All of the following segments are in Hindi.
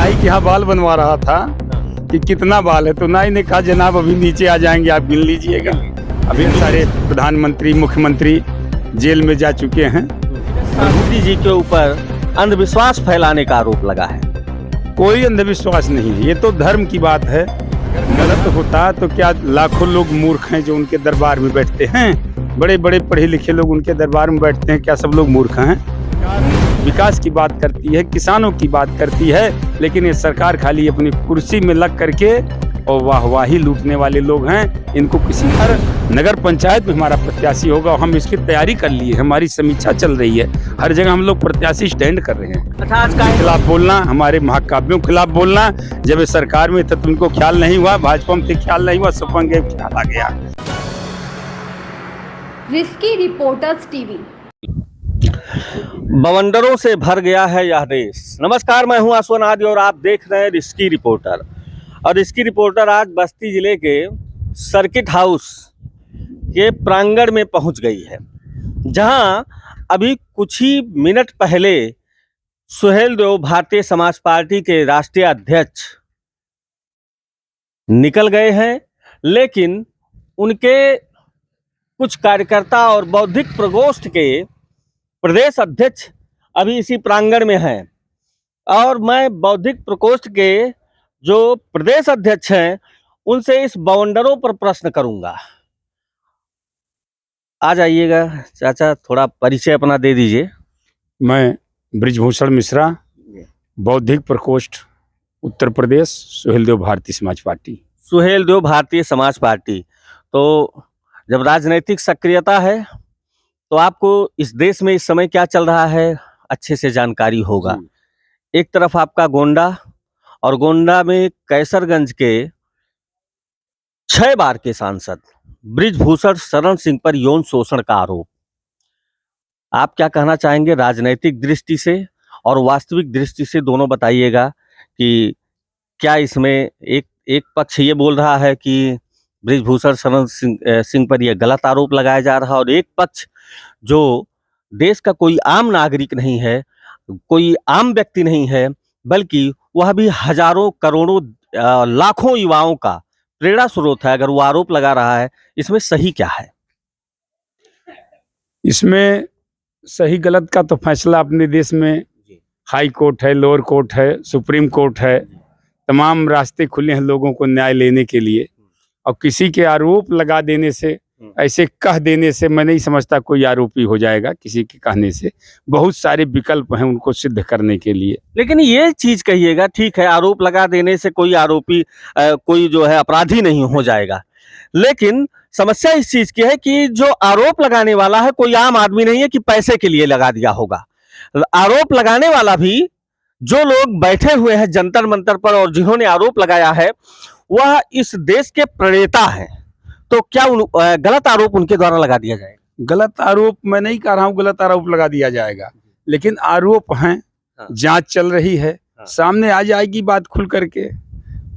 नाई के यहाँ बाल बनवा रहा था कि कितना बाल है, तो नाई ने कहा जनाब अभी नीचे आ जाएंगे, आप गिन लीजिएगा। अभी सारे प्रधानमंत्री मुख्यमंत्री जेल में जा चुके हैं। मोदी जी के ऊपर अंधविश्वास फैलाने का आरोप लगा है। कोई अंधविश्वास नहीं है, ये तो धर्म की बात है। गलत होता तो क्या लाखों लोग मूर्ख हैं जो उनके दरबार में बैठते हैं? बड़े बड़े पढ़े लिखे लोग उनके दरबार में बैठते हैं, क्या सब लोग मूर्ख हैं? विकास की बात करती है, किसानों की बात करती है, लेकिन ये सरकार खाली अपनी कुर्सी में लग करके और वाहवाही लूटने वाले लोग हैं। इनको किसी हर नगर पंचायत में हमारा प्रत्याशी होगा और हम इसकी तैयारी कर लिए, हमारी समीक्षा चल रही है। हर जगह हम लोग प्रत्याशी स्टैंड कर रहे हैं। अच्छा, आज का खिलाफ बोलना, हमारे महाकाव्यों के खिलाफ बोलना, जब ये सरकार में था तुमको ख्याल नहीं हुआ, भाजपा में ख्याल नहीं हुआ, सपन के ख्याल आ गया। Risky reporters TV. बवंडरों से भर गया है यह देश। नमस्कार, मैं हूं आसवन आदि और आप देख रहे हैं रिस्की रिपोर्टर। और रिस्की रिपोर्टर आज बस्ती जिले के सर्किट हाउस के प्रांगण में पहुंच गई है, जहां अभी कुछ ही मिनट पहले सुहेलदेव भारतीय समाज पार्टी के राष्ट्रीय अध्यक्ष निकल गए हैं, लेकिन उनके कुछ कार्यकर्ता और बौद्धिक प्रकोष्ठ के प्रदेश अध्यक्ष अभी इसी प्रांगण में हैं। और मैं बौद्धिक प्रकोष्ठ के जो प्रदेश अध्यक्ष हैं उनसे इस बवंडरों पर प्रश्न करूंगा। आ जाइएगा चाचा, थोड़ा परिचय अपना दे दीजिए। मैं बृजभूषण मिश्रा, बौद्धिक प्रकोष्ठ उत्तर प्रदेश, सुहेलदेव भारतीय समाज पार्टी। सुहेलदेव भारतीय समाज पार्टी। तो जब राजनीतिक सक्रियता है तो आपको इस देश में इस समय क्या चल रहा है अच्छे से जानकारी होगा। एक तरफ आपका गोंडा, और गोंडा में कैसरगंज के 6 बार के सांसद बृजभूषण शरण सिंह पर यौन शोषण का आरोप। आप क्या कहना चाहेंगे राजनीतिक दृष्टि से और वास्तविक दृष्टि से, दोनों बताइएगा कि क्या इसमें एक पक्ष ये बोल रहा है कि बृजभूषण शरण सिंह पर यह गलत आरोप लगाया जा रहा है, और एक पक्ष जो देश का कोई आम नागरिक नहीं है, कोई आम व्यक्ति नहीं है, बल्कि वह भी हजारों करोड़ों लाखों युवाओं का प्रेरणा स्रोत है, अगर वो आरोप लगा रहा है, इसमें सही क्या है? इसमें सही गलत का तो फैसला अपने देश में हाई कोर्ट है, लोअर कोर्ट है, सुप्रीम कोर्ट है। तमाम रास्ते खुले हैं लोगों को न्याय लेने के लिए, और किसी के आरोप लगा देने से, ऐसे कह देने से मैं नहीं समझता कोई आरोपी हो जाएगा। किसी के कहने से बहुत सारे विकल्प हैं उनको सिद्ध करने के लिए। लेकिन ये चीज कहिएगा, ठीक है आरोप लगा देने से कोई आरोपी कोई जो है अपराधी नहीं हो जाएगा, लेकिन समस्या इस चीज की है कि जो आरोप लगाने वाला है कोई आम आदमी नहीं है कि पैसे के लिए लगा दिया होगा। आरोप लगाने वाला भी जो लोग बैठे हुए हैं जंतर मंतर पर और जिन्होंने आरोप लगाया है वह इस देश के प्रणेता हैं। तो क्या गलत आरोप उनके द्वारा लगा दिया जाएगा? गलत आरोप मैं नहीं कह रहा हूँ गलत आरोप लगा दिया जाएगा, लेकिन आरोप हैं, जांच चल रही है, सामने आ जाएगी बात खुल करके,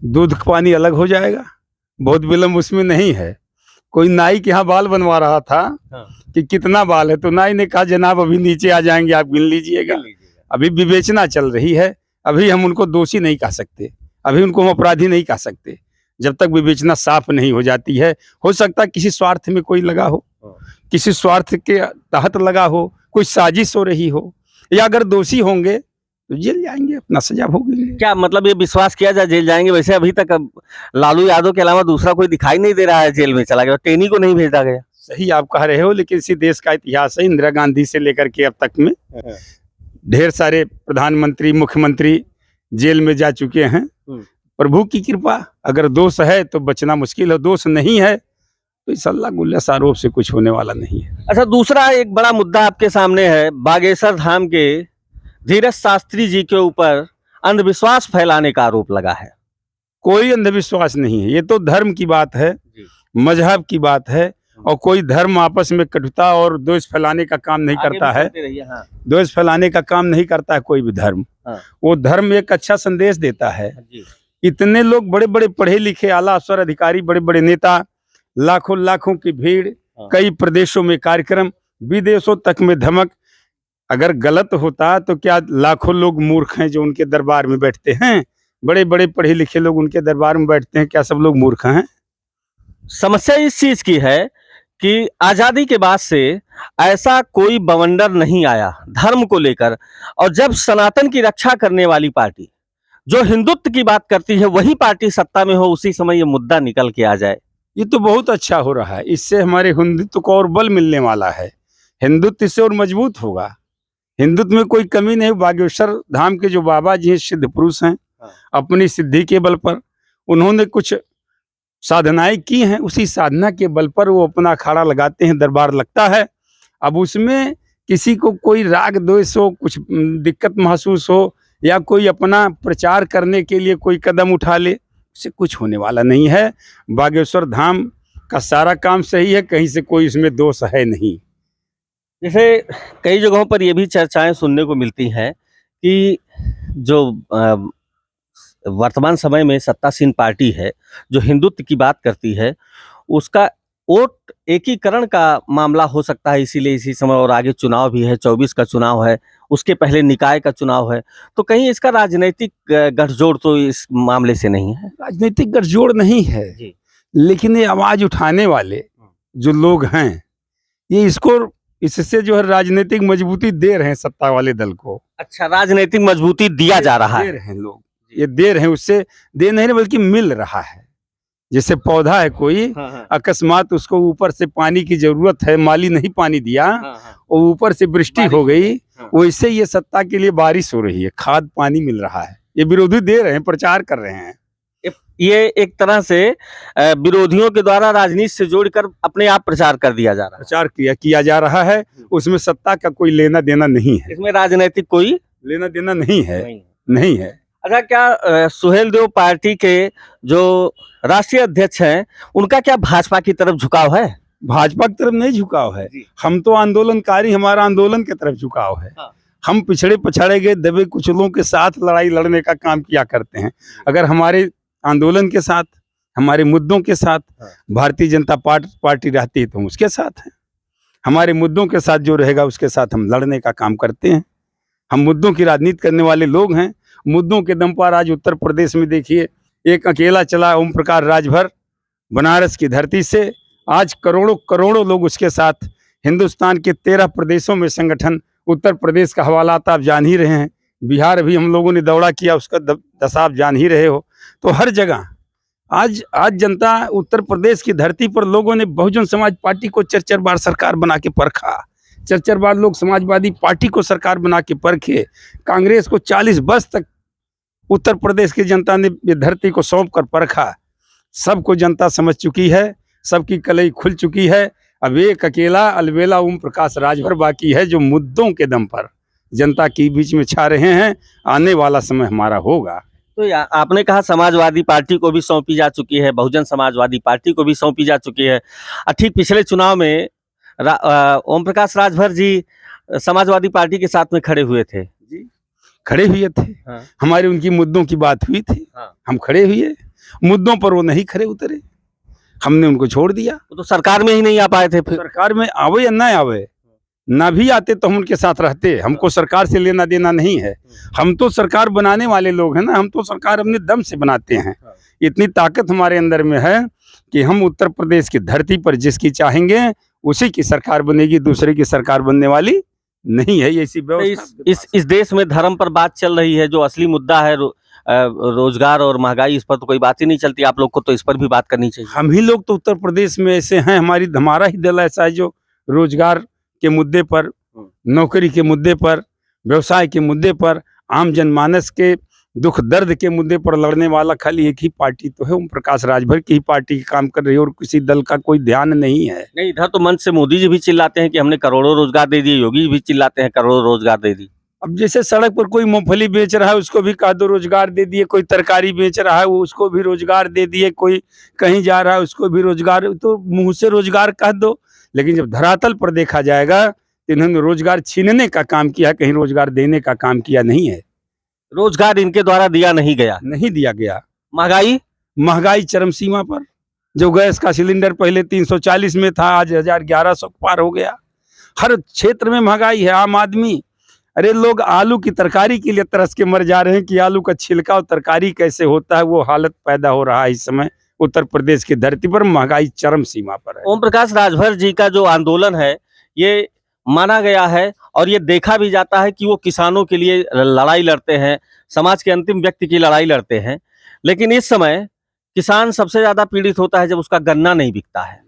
दूध का पानी अलग हो जाएगा। बहुत विलम्ब उसमें नहीं है। कोई नाई के यहाँ बाल बनवा रहा था कि कितना बाल है, तो नाई ने कहा जनाब अभी नीचे आ जाएंगे, आप गिन लीजिएगा। अभी विवेचना चल रही है, अभी हम उनको दोषी नहीं कह सकते, अभी उनको हम अपराधी नहीं कह सकते, जब तक विवेचना साफ नहीं हो जाती है। हो सकता है किसी स्वार्थ में कोई लगा हो, किसी स्वार्थ के तहत लगा हो, कोई साजिश हो रही हो, या अगर दोषी होंगे तो जेल जाएंगे, अपना सजा भोगेंगे। क्या मतलब ये विश्वास किया जाए जेल जाएंगे? वैसे अभी तक लालू यादव के अलावा दूसरा कोई दिखाई नहीं दे रहा है जेल में चला गया, टेनी को नहीं भेजा गया। सही आप कह रहे हो, लेकिन इसी देश का इतिहास है, इंदिरा गांधी से लेकर के अब तक में ढेर सारे प्रधानमंत्री मुख्यमंत्री जेल में जा चुके हैं। प्रभु की कृपा, अगर दोष है तो बचना मुश्किल है, दोष नहीं है तो इस अल्लाह गुल्लस आरोप से कुछ होने वाला नहीं है। अच्छा, दूसरा एक बड़ा मुद्दा आपके सामने है। बागेश्वर धाम के धीरज शास्त्री जी के ऊपर अंधविश्वास फैलाने का आरोप लगा है। कोई अंधविश्वास नहीं है, ये तो धर्म की बात है, मजहब की बात है, और कोई धर्म आपस में कटुता और द्वेष फैलाने का काम नहीं करता है। द्वेष फैलाने का काम नहीं करता है कोई भी धर्म। वो धर्म एक अच्छा संदेश देता है। इतने लोग बड़े बड़े पढ़े लिखे आला अफसर अधिकारी, बड़े बड़े नेता, लाखों लाखों की भीड़, कई प्रदेशों में कार्यक्रम, विदेशों तक में धमक। अगर गलत होता तो क्या लाखों लोग मूर्ख हैं जो उनके दरबार में बैठते हैं? बड़े बड़े पढ़े लिखे लोग उनके दरबार में बैठते हैं, क्या सब लोग मूर्ख हैं? समस्या इस चीज की है कि आजादी के बाद से ऐसा कोई बवंडर नहीं आया धर्म को लेकर, और जब सनातन की रक्षा करने वाली पार्टी जो हिंदुत्व की बात करती है वही पार्टी सत्ता में हो, उसी समय ये मुद्दा निकल के आ जाए। ये तो बहुत अच्छा हो रहा है, इससे हमारे हिंदुत्व को और बल मिलने वाला है, हिंदुत्व इससे और मजबूत होगा। हिंदुत्व में कोई कमी नहीं। बागेश्वर धाम के जो बाबा जी हैं, सिद्ध पुरुष हैं, अपनी सिद्धि के बल पर उन्होंने कुछ साधनाएं की हैं, उसी साधना के बल पर वो अपना अखाड़ा लगाते हैं, दरबार लगता है। अब उसमें किसी को कोई राग द्वेष हो, कुछ दिक्कत महसूस हो, या कोई अपना प्रचार करने के लिए कोई कदम उठा ले, उससे कुछ होने वाला नहीं है। बागेश्वर धाम का सारा काम सही है, कहीं से कोई इसमें दोष है नहीं। जैसे कई जगहों पर ये भी चर्चाएं सुनने को मिलती हैं कि जो वर्तमान समय में सत्तासीन पार्टी है जो हिंदुत्व की बात करती है, उसका वोट एकीकरण का मामला हो सकता है, इसीलिए इसी समय, और आगे चुनाव भी है, 24 का चुनाव है, उसके पहले निकाय का चुनाव है, तो कहीं इसका राजनीतिक गठजोड़ तो इस मामले से नहीं है? राजनीतिक गठजोड़ नहीं है जी। लेकिन ये आवाज उठाने वाले जो लोग हैं, ये इससे जो है राजनीतिक मजबूती दे रहे हैं सत्ता वाले दल को। अच्छा, राजनीतिक मजबूती दिया जा रहा दे है। रहे हैं लोग, ये दे रहे हैं, उससे दे नहीं रहे बल्कि मिल रहा है। जैसे पौधा है कोई, अकस्मात उसको ऊपर से पानी की जरूरत है, माली नहीं पानी दिया, और ऊपर से वृष्टि हो गई, वैसे ये सत्ता के लिए बारिश हो रही है, खाद पानी मिल रहा है। ये विरोधी दे रहे हैं, प्रचार कर रहे हैं। ये एक तरह से विरोधियों के द्वारा राजनीति से जोड़कर अपने आप प्रचार कर दिया जा रहा है। प्रचार किया जा रहा है, उसमें सत्ता का कोई लेना देना नहीं है, इसमें राजनीतिक कोई लेना देना नहीं है, नहीं। नहीं है। अच्छा, क्या सुहेलदेव पार्टी के जो राष्ट्रीय अध्यक्ष हैं, उनका क्या भाजपा की तरफ झुकाव है? भाजपा की तरफ नहीं झुकाव है, हम तो आंदोलनकारी, हमारा आंदोलन की तरफ झुकाव है। हम पिछड़े पछाड़े गए दबे कुचलों के साथ लड़ाई लड़ने का काम किया करते हैं। अगर हमारे आंदोलन के साथ, हमारे मुद्दों के साथ भारतीय जनता पार्टी रहती है तो हम उसके साथ हैं। हमारे मुद्दों के साथ जो रहेगा उसके साथ हम लड़ने का काम करते हैं। हम मुद्दों की राजनीति करने वाले लोग हैं। मुद्दों के दम पर आज उत्तर प्रदेश में देखिए, एक अकेला चला ओम प्रकाश राजभर बनारस की धरती से, आज करोड़ों करोड़ों लोग उसके साथ। हिंदुस्तान के 13 प्रदेशों में संगठन, उत्तर प्रदेश का हवाला आप जान ही रहे हैं, बिहार भी हम लोगों ने दौड़ा किया, उसका दशा आप जान ही रहे हो। तो हर जगह आज जनता, उत्तर प्रदेश की धरती पर लोगों ने बहुजन समाज पार्टी को 4 बार सरकार बना के परखा, 4 बार लोग समाजवादी पार्टी को सरकार बना के परखे, कांग्रेस को 40 वर्ष तक उत्तर प्रदेश की जनता ने ये धरती को सौंप कर परखा। सबको जनता समझ चुकी है, सबकी कलई खुल चुकी है। अब एक अकेला अलबेला ओम प्रकाश राजभर बाकी है, जो मुद्दों के दम पर जनता के बीच में छा रहे हैं। आने वाला समय हमारा होगा। तो आपने कहा समाजवादी पार्टी को भी सौंपी जा चुकी है, बहुजन समाजवादी पार्टी को भी सौंपी जा चुकी है। ठीक पिछले चुनाव में ओम प्रकाश राजभर जी समाजवादी पार्टी के साथ में खड़े हुए थे। जी, खड़े हुए थे। हमारे उनकी मुद्दों की बात हुई थी, हम खड़े हुए। मुद्दों पर वो नहीं खड़े उतरे, हमने उनको छोड़ दिया। तो सरकार में ही नहीं आ पाए थे। फिर सरकार में आवे या ना आवे, ना भी आते तो हम उनके साथ रहते। हमको सरकार से लेना देना नहीं है, हम तो सरकार बनाने वाले लोग हैं ना। हम तो सरकार अपने दम से बनाते हैं। इतनी ताकत हमारे अंदर में है कि हम उत्तर प्रदेश की धरती पर जिसकी चाहेंगे उसी की सरकार बनेगी, दूसरे की सरकार बनने वाली नहीं है। ऐसी व्यवस्था इस देश में धर्म पर बात चल रही है, जो असली मुद्दा है रोजगार और महंगाई, इस पर तो कोई बात ही नहीं चलती। आप लोग को तो इस पर भी बात करनी चाहिए। हम ही लोग तो उत्तर प्रदेश में ऐसे हैं, हमारा ही दल ऐसा है जो रोजगार के मुद्दे पर, नौकरी के मुद्दे पर, व्यवसाय के मुद्दे पर, आम जनमानस के दुख दर्द के मुद्दे पर लड़ने वाला खाली एक ही पार्टी तो है, ओम प्रकाश राजभर की ही पार्टी काम कर रही है, और किसी दल का कोई ध्यान नहीं है। नहीं, इधर तो मंच से मोदी जी भी चिल्लाते हैं कि हमने करोड़ों रोजगार दे दिए, योगी जी भी चिल्लाते हैं करोड़ों रोजगार दे दी। अब जैसे सड़क पर कोई मूंगफली बेच रहा है उसको भी कह दो रोजगार दे दिए, कोई तरकारी बेच रहा है वो उसको भी रोजगार दे दिए, कोई कहीं जा रहा है उसको भी रोजगार, तो मुंह से रोजगार कह दो। लेकिन जब धरातल पर देखा जाएगा तो इन्होंने रोजगार छीनने का काम किया, कहीं रोजगार देने का काम किया नहीं है। रोजगार इनके द्वारा दिया नहीं गया, नहीं दिया गया। महंगाई चरम सीमा पर, जो गैस का सिलेंडर पहले 340 में था, आज 1100 पार हो गया। हर क्षेत्र में महंगाई है। आम आदमी अरे लोग आलू की तरकारी के लिए तरस के मर जा रहे हैं कि आलू का छिलका और तरकारी कैसे होता है, वो हालत पैदा हो रहा है इस समय उत्तर प्रदेश की धरती पर। महंगाई चरम सीमा पर है। ओम प्रकाश राजभर जी का जो आंदोलन है ये माना गया है और ये देखा भी जाता है कि वो किसानों के लिए लड़ाई लड़ते हैं, समाज के अंतिम व्यक्ति की लड़ाई लड़ते हैं। लेकिन इस समय किसान सबसे ज्यादा पीड़ित होता है जब उसका गन्ना नहीं बिकता है,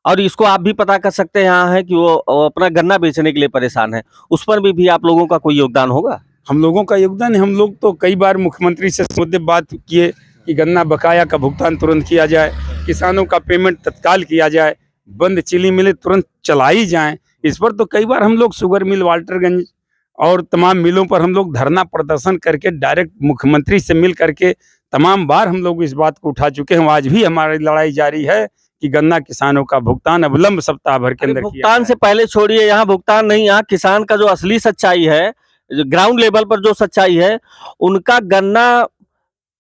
और इसको आप भी पता कर सकते हैं यहाँ है कि वो अपना गन्ना बेचने के लिए परेशान है। उस पर भी आप लोगों का कोई योगदान होगा? हम लोगों का योगदान है। हम लोग तो कई बार मुख्यमंत्री से इस मुद्दे बात किए कि गन्ना बकाया का भुगतान तुरंत किया जाए, किसानों का पेमेंट तत्काल किया जाए, बंद चीनी मिलें तुरंत चलाई जाएं। इस पर तो कई बार हम लोग शुगर मिल, वाल्टरगंज और तमाम मिलों पर हम लोग धरना प्रदर्शन करके डायरेक्ट मुख्यमंत्री से मिल करके तमाम बार हम लोग इस बात को उठा चुके हैं। आज भी हमारी लड़ाई जारी है कि गन्ना किसानों का भुगतान अविलंब सप्ताह भर के अंदर किया भुगतान से पहले छोड़िए, यहाँ भुगतान नहीं, यहाँ किसान का जो असली सच्चाई है, ग्राउंड लेवल पर जो सच्चाई है, उनका गन्ना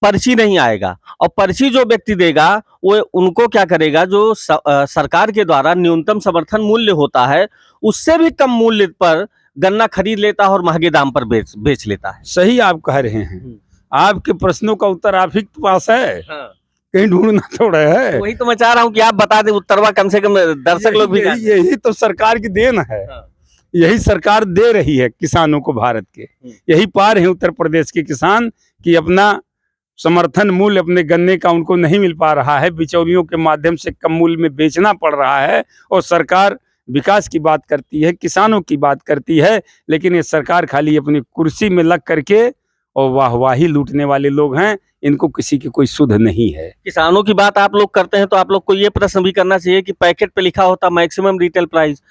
पर्ची नहीं आएगा, और पर्ची जो व्यक्ति देगा वो उनको क्या करेगा, जो सरकार के द्वारा न्यूनतम समर्थन मूल्य होता है उससे भी कम मूल्य पर गन्ना खरीद लेता है और महंगे दाम पर बेच लेता है। सही आप कह रहे हैं। आपके प्रश्नों का उत्तर आप ही के पास है। हाँ। कहीं ढूंढना थोड़ा है। वही तो मैं चाह रहा हूँ कि आप बता दें, उत्तरवा कम से कम दर्शक लोग भी यही तो सरकार की देन है। हाँ। यही सरकार दे रही है किसानों को, भारत के यही पार है उत्तर प्रदेश के किसान कि अपना समर्थन मूल्य अपने गन्ने का उनको नहीं मिल पा रहा है, बिचौलियों के माध्यम से कम मूल्य में बेचना पड़ रहा है। और सरकार विकास की बात करती है, किसानों की बात करती है, लेकिन ये सरकार खाली अपनी कुर्सी में लग करके और वाहवाही लूटने वाले लोग हैं। इनको किसी की कोई सुध नहीं है। किसानों की बात आप लोग करते हैं तो आप लोग को ये प्रश्न भी करना चाहिए कि पैकेट पे लिखा होता मैक्सिमम रिटेल प्राइस,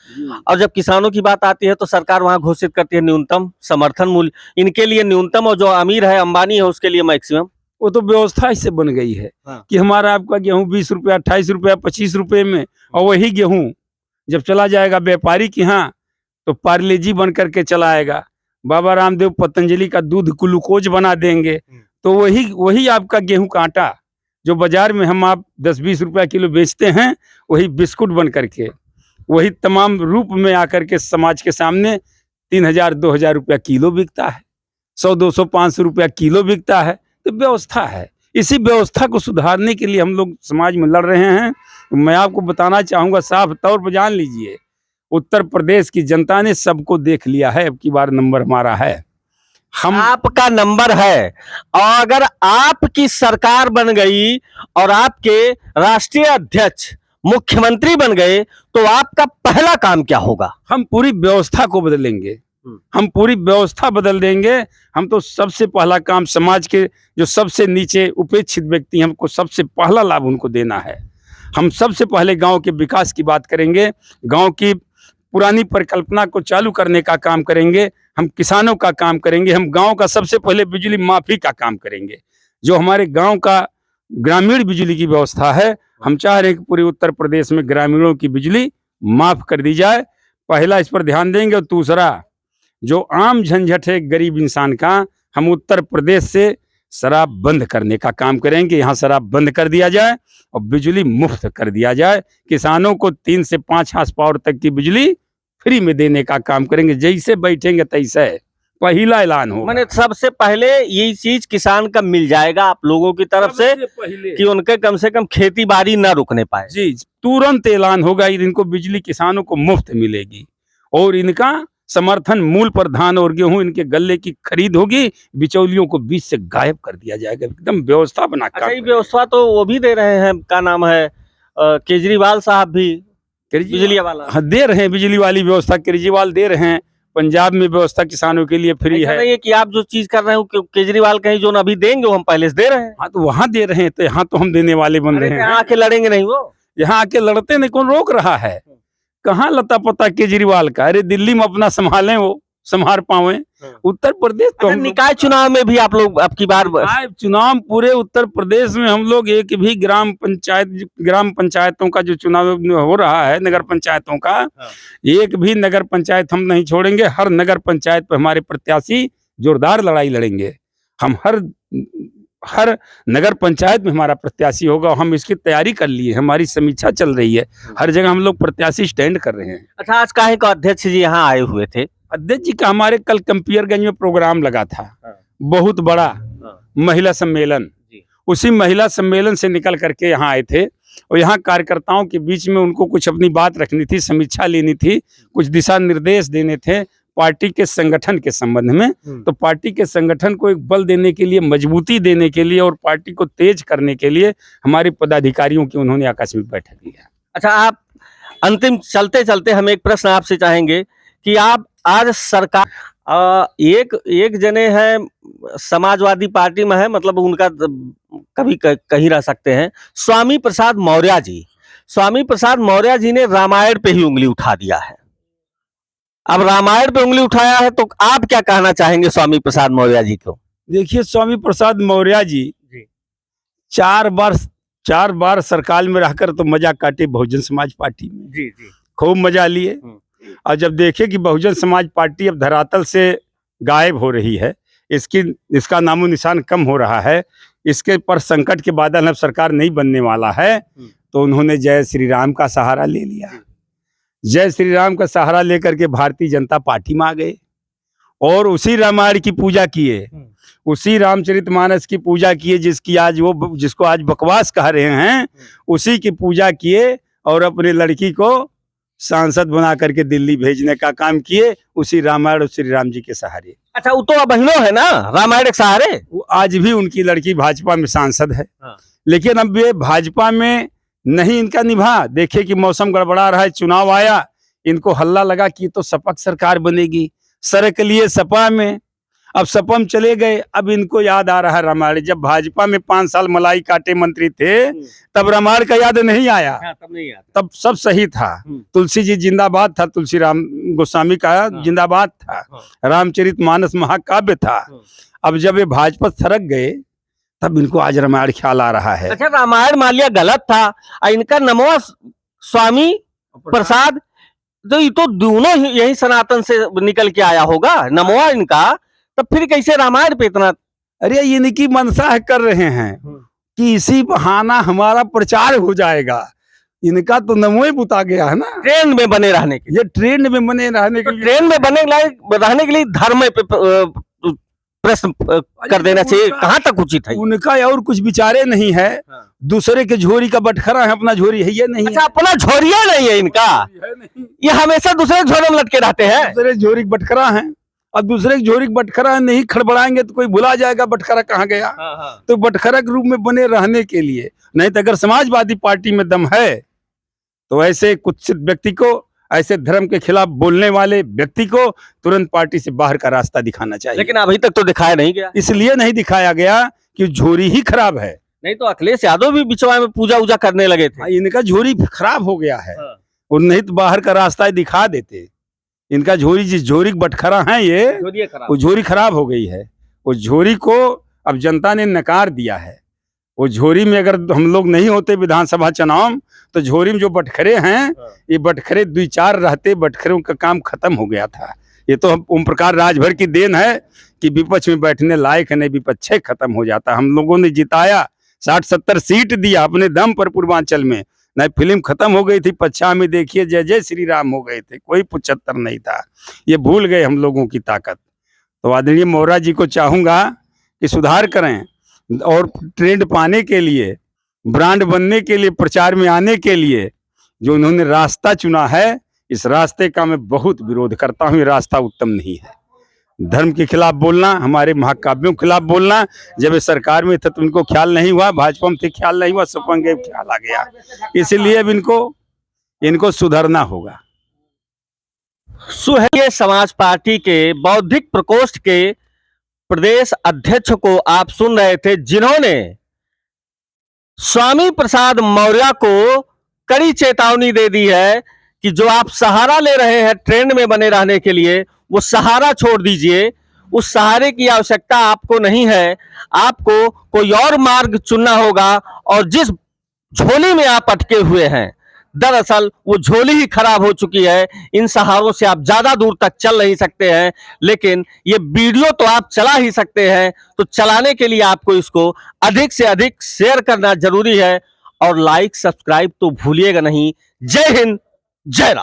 और जब किसानों की बात आती है तो सरकार वहां घोषित करती है न्यूनतम समर्थन मूल्य। इनके लिए न्यूनतम, और जो अमीर है अंबानी है उसके लिए मैक्सिमम। वो तो व्यवस्था इससे बन गई है। हाँ। कि हमारा आपका गेहूं 20 रुपया, 28 रुपया, 25 रुपये में, और वही गेहूं जब चला जाएगा व्यापारी के यहाँ तो पार्ले जी बन करके चला आएगा। बाबा रामदेव पतंजलि का दूध ग्लूकोज बना देंगे। तो वही आपका गेहूं का आटा जो बाजार में हम आप 10-20 रुपया किलो बेचते हैं, वही बिस्कुट बन करके वही तमाम रूप में आकर के समाज के सामने 3000-2000 रुपया किलो बिकता है, 100-200, 500 रुपया किलो बिकता है। तो व्यवस्था है। इसी व्यवस्था को सुधारने के लिए हम लोग समाज में लड़ रहे हैं। मैं आपको बताना चाहूँगा, साफ तौर पर जान लीजिए, उत्तर प्रदेश की जनता ने सबको देख लिया है। अब की बार नंबर हमारा है। हम आपका नंबर है, और अगर आपकी सरकार बन गई और आपके राष्ट्रीय अध्यक्ष मुख्यमंत्री बन गए तो आपका पहला काम क्या होगा? हम पूरी व्यवस्था को बदलेंगे। हम पूरी व्यवस्था बदल देंगे। हम तो सबसे पहला काम समाज के जो सबसे नीचे उपेक्षित व्यक्ति हैं, हमको सबसे पहला लाभ उनको देना है। हम सबसे पहले गांव के विकास की बात करेंगे, गांव की पुरानी परिकल्पना को चालू करने का काम करेंगे, हम किसानों का काम करेंगे, हम गांव का सबसे पहले बिजली माफी का काम करेंगे। जो हमारे गांव का ग्रामीण बिजली की व्यवस्था है, हम चाह रहे हैं कि पूरे उत्तर प्रदेश में ग्रामीणों की बिजली माफ कर दी जाए। पहला इस पर ध्यान देंगे। और दूसरा, जो आम झंझट है गरीब इंसान का, हम उत्तर प्रदेश से शराब बंद करने का काम करेंगे। यहाँ शराब बंद कर दिया जाए और बिजली मुफ्त कर दिया जाए। किसानों को 3 से 5 हार्स पावर तक की बिजली फ्री में देने का काम करेंगे। जैसे बैठेंगे तैसे पहला ऐलान हो। मैंने सबसे पहले ये चीज किसान का मिल जाएगा आप लोगों की तरफ से कि उनके कम से कम खेती बाड़ी न रुकने पाए। जी, तुरंत ऐलान होगा, इनको बिजली किसानों को मुफ्त मिलेगी और इनका समर्थन मूल्य पर धान और गेहूं, इनके गल्ले की खरीद होगी। बिचौलियों को बीच से गायब कर दिया जाएगा। एकदम व्यवस्था बना अच्छा, ये व्यवस्था तो वो भी दे रहे हैं, क्या नाम है, केजरीवाल साहब भी बिजली वाला। हाँ, दे रहे हैं बिजली वाली व्यवस्था, केजरीवाल दे रहे हैं। पंजाब में व्यवस्था किसानों के लिए फ्री है। नहीं है कि आप जो चीज कर रहे हो केजरीवाल कहीं जो अभी देंगे वो हम पहले से दे रहे हैं। हाँ, तो वहाँ दे रहे हैं तो यहाँ तो हम देने वाले बन रहे हैं। यहाँ आके लड़ेंगे नहीं, वो यहाँ आके लड़ते नहीं, कौन रोक रहा है? कहाँ लता पता केजरीवाल का? अरे दिल्ली में अपना संभालें, वो संभाल पावे। उत्तर प्रदेश तो निकाय चुनाव में भी आप लोग अब की बार चुनाव पूरे उत्तर प्रदेश में हम लोग एक भी ग्राम पंचायतों का जो चुनाव हो रहा है, नगर पंचायतों का, एक भी नगर पंचायत हम नहीं छोड़ेंगे। हर नगर पंचायत पर हमारे प्रत्याशी जोरदार लड़ाई लड़ेंगे। हम हर नगर पंचायत में हमारा प्रत्याशी होगा। हम इसकी तैयारी कर लिए, हमारी समीक्षा चल रही है। हर जगह हम लोग प्रत्याशी स्टैंड कर रहे हैं। अच्छा, आज काहे का अध्यक्ष जी यहाँ आए हुए थे? अध्यक्ष जी का हमारे कल कंपियरगंज में प्रोग्राम लगा था, बहुत बड़ा महिला सम्मेलन। उसी महिला सम्मेलन से निकल करके यहाँ आए थे और यहाँ कार्यकर्ताओं के बीच में उनको कुछ अपनी बात रखनी थी, समीक्षा लेनी थी, कुछ दिशा निर्देश देने थे पार्टी के संगठन के संबंध में। तो पार्टी के संगठन को एक बल देने के लिए, मजबूती देने के लिए और पार्टी को तेज करने के लिए हमारे पदाधिकारियों की उन्होंने आकस्मिक बैठक लिया। अच्छा, आप अंतिम चलते चलते हम एक प्रश्न आपसे चाहेंगे कि आप आज सरकार एक जने हैं समाजवादी पार्टी में है, मतलब उनका कभी कहीं रह सकते हैं, स्वामी प्रसाद मौर्य जी। स्वामी प्रसाद मौर्य जी ने रामायण पे ही उंगली उठा दिया है। अब रामायण पे उंगली उठाया है तो आप क्या कहना चाहेंगे स्वामी प्रसाद मौर्य जी को? देखिए, स्वामी प्रसाद मौर्य जी 4 बार सरकार में रहकर तो मजा काटे बहुजन समाज पार्टी में। जी। खूब मजा लिए। और जब देखे कि बहुजन समाज पार्टी अब धरातल से गायब हो रही है, इसका नामो निशान कम हो रहा है, इसके पर संकट के बादल अब सरकार नहीं बनने वाला है, तो उन्होंने जय श्री राम का सहारा ले लिया। जय श्री राम का सहारा लेकर के भारतीय जनता पार्टी में आ गए और उसी रामायण की पूजा किए, उसी रामचरितमानस की पूजा किए, जिसको आज बकवास कह रहे हैं, उसी की पूजा किए और अपने लड़की को सांसद बना करके दिल्ली भेजने का काम किए, उसी रामायण और श्री राम जी के सहारे। अच्छा, वो तो बहनों है ना रामायण के सहारे। वो आज भी उनकी लड़की भाजपा में सांसद है। लेकिन अब ये भाजपा में नहीं इनका निभा। देखे कि मौसम गड़बड़ा रहा है, चुनाव आया, इनको हल्ला लगा कि तो सपा की सरकार बनेगी, सरक लिए सपा में। अब सपा में चले गए, अब इनको याद आ रहा है रामायण। जब भाजपा में 5 साल मलाई काटे मंत्री थे तब रामायण का याद नहीं आया। तब नहीं आता, तब सब सही था। तुलसी जी जिंदाबाद था, तुलसी राम गोस्वामी का जिंदाबाद था, रामचरितमानस महाकाव्य था। अब जब ये भाजपा सरक गए तब इनको आज रामायण ख्याल आ रहा है। अच्छा, रामायण मान लिया गलत था, इनका नमो स्वामी प्रसाद, तो ये तो दोनों यही सनातन से निकल के आया होगा, नमोआ इनका, तब फिर कैसे रामायण पे इतना? अरे ये इनकी मनसा है, कर रहे हैं कि इसी बहाना हमारा प्रचार हो जाएगा। इनका तो नमो ही बुता गया है ना ट्रेंड में बने रहने के। ये ट्रेंड में बने रहने के लिए, ट्रेंड में रहने के लिए धर्म पे प्रश्न कर देना चाहिए, कहाँ तक उचित है? उनका और कुछ विचारे नहीं है। दूसरे के झोरी का बटखरा है, अपना झोरी है ये नहीं। अच्छा, अपना झोरिया नहीं है इनका, ये हमेशा दूसरे झोरे में लटके रहते हैं। दूसरे झोरी बटखरा है, अब दूसरे की झोरी बटखरा नहीं खड़बड़ाएंगे तो कोई भुला जाएगा बटखरा कहाँ गया। तो बटखरा के रूप में बने रहने के लिए, नहीं तो अगर समाजवादी पार्टी में दम है तो ऐसे कुत्सित व्यक्ति को, ऐसे धर्म के खिलाफ बोलने वाले व्यक्ति को तुरंत पार्टी से बाहर का रास्ता दिखाना चाहिए। लेकिन अभी तक तो दिखाया नहीं गया। इसलिए नहीं दिखाया गया कि झोरी ही खराब है। नहीं तो अखिलेश यादव भी बिचवा में पूजा उजा करने लगे थे। इनका झोरी खराब हो गया है और नहीं तो बाहर का रास्ता दिखा देते। इनका झोरी, जिस झोरी बटखरा है ये, वो झोरी खराब हो गई है। उस झोरी को अब जनता ने नकार दिया है। वो झोरी में अगर हम लोग नहीं होते विधानसभा चुनाव, तो झोरी में जो बटखरे हैं, ये बटखरे 2-4 रहते, बटखरों का काम खत्म हो गया था। ये तो ओम प्रकाश राजभर की देन है कि विपक्ष में बैठने लायक नहीं, विपक्ष खत्म हो जाता। हम लोगों ने जिताया, 60-70 सीट दिया अपने दम पर पूर्वांचल में, नहीं फिल्म खत्म हो गई थी। पच्छा में देखिए जय जय श्री राम हो गए थे, कोई 75 नहीं था। ये भूल गए हम लोगों की ताकत। तो आदरणीय मौर्य जी को चाहूंगा कि सुधार करें और ट्रेंड पाने के लिए, ब्रांड बनने के लिए, प्रचार में आने के लिए जो उन्होंने रास्ता चुना है, इस रास्ते का मैं बहुत विरोध करता हूँ। ये रास्ता उत्तम नहीं है। धर्म के खिलाफ बोलना, हमारे महाकाव्यों के खिलाफ बोलना, जब ये सरकार में था तो उनको ख्याल नहीं हुआ, भाजपा में थे ख्याल नहीं हुआ, सपा में ख्याल आ गया। इसलिए अब इनको सुधरना होगा। सुहेल समाज पार्टी के बौद्धिक प्रकोष्ठ के प्रदेश अध्यक्ष को आप सुन रहे थे, जिन्होंने स्वामी प्रसाद मौर्य को कड़ी चेतावनी दे दी है कि जो आप सहारा ले रहे हैं ट्रेंड में बने रहने के लिए, वो सहारा छोड़ दीजिए। उस सहारे की आवश्यकता आपको नहीं है, आपको कोई और मार्ग चुनना होगा। और जिस झोली में आप अटके हुए हैं, दरअसल वो झोली ही खराब हो चुकी है। इन सहारों से आप ज्यादा दूर तक चल नहीं सकते हैं, लेकिन ये वीडियो तो आप चला ही सकते हैं। तो चलाने के लिए आपको इसको अधिक से अधिक शेयर करना जरूरी है और लाइक सब्सक्राइब तो भूलिएगा नहीं। जय हिंद, जय राम।